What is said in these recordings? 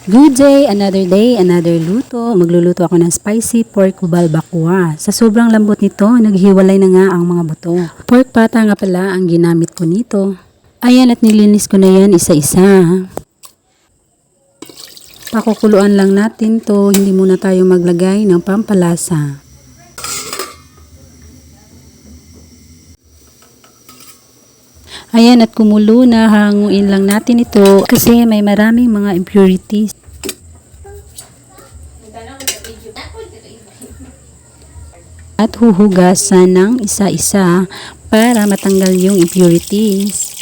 Good day, another luto. Magluluto ako ng spicy pork balbacoa. Sa sobrang lambot nito, naghiwalay na nga ang mga buto. Pork pata nga pala ang ginamit ko nito. Ayan, at nilinis ko na yan isa-isa. Pakukuluan lang natin to, hindi muna tayo maglagay ng pampalasa. Ayan, at kumulo na, hanguin lang natin ito kasi may maraming mga impurities. At huhugasan ng isa-isa para matanggal yung impurities.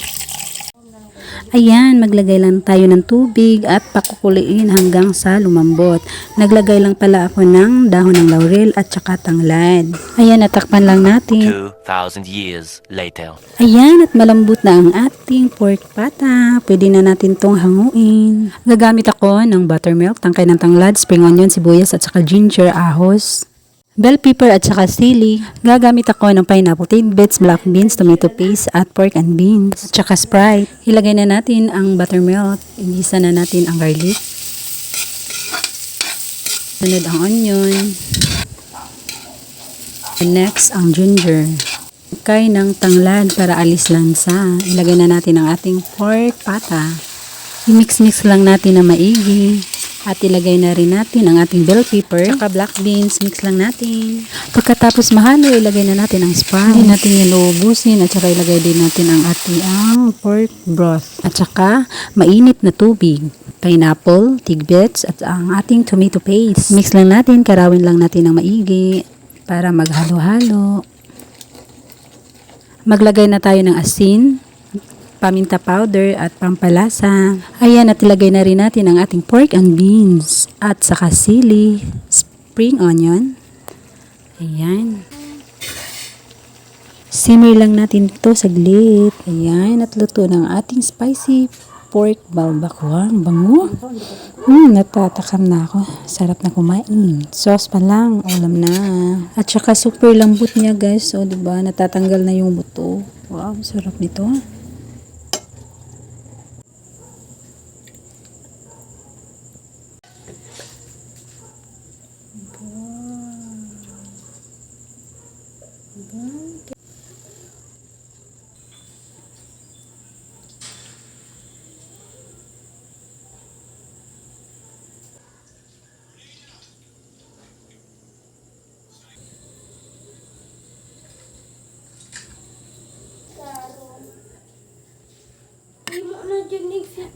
Ayan, maglagay lang tayo ng tubig at pakukuliin hanggang sa lumambot. Naglagay lang pala ako ng dahon ng laurel at saka tanglad. Ayan, natakpan lang natin. 2,000 years later. Ayan, at malambot na ang ating pork pata. Pwede na natin tong hanguin. Gagamit ako ng buttermilk, tangkay ng tanglad, spring onion, sibuyas at saka ginger, ahos, bell pepper at saka sili. Gagamit ako ng pineapple tidbits, black beans, tomato paste at pork and beans at saka Sprite. Ilagay na natin ang buttermilk. Igisa na natin ang garlic. Sunod ang onion. And next ang ginger. Tangkay ng tanglad para alis lansa. Ilagay na natin ang ating pork pata. I-mix-mix lang natin na maigi. At ilagay na rin natin ang ating bell pepper, saka black beans, mix lang natin. Pagkatapos mahalo, ilagay na natin ang Sprite. Hindi natin yan uubusin at saka ilagay din natin ang ating pork broth. At saka mainit na tubig, pineapple, tidbits at ang ating tomato paste. Mix lang natin, karawin lang natin ng maigi para maghalo-halo. Maglagay na tayo ng asin, paminta powder at pampalasa. Ayan, at ilagay na rin natin ang ating pork and beans at saka sili, spring onion. Ayan. Simmer lang natin ito saglit. Ayan, at luto ng ating spicy pork balbacoa. Ang bango. Natatakam na ako. Sarap na kumain. Sauce pa lang, ulam na. At saka super lambot niya, guys. O, diba? Natatanggal na yung buto. Wow, sarap nito.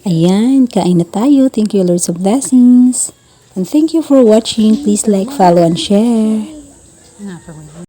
Ayan, kain na tayo. Thank you, Lord of Blessings. And thank you for watching. Please like, follow, and share.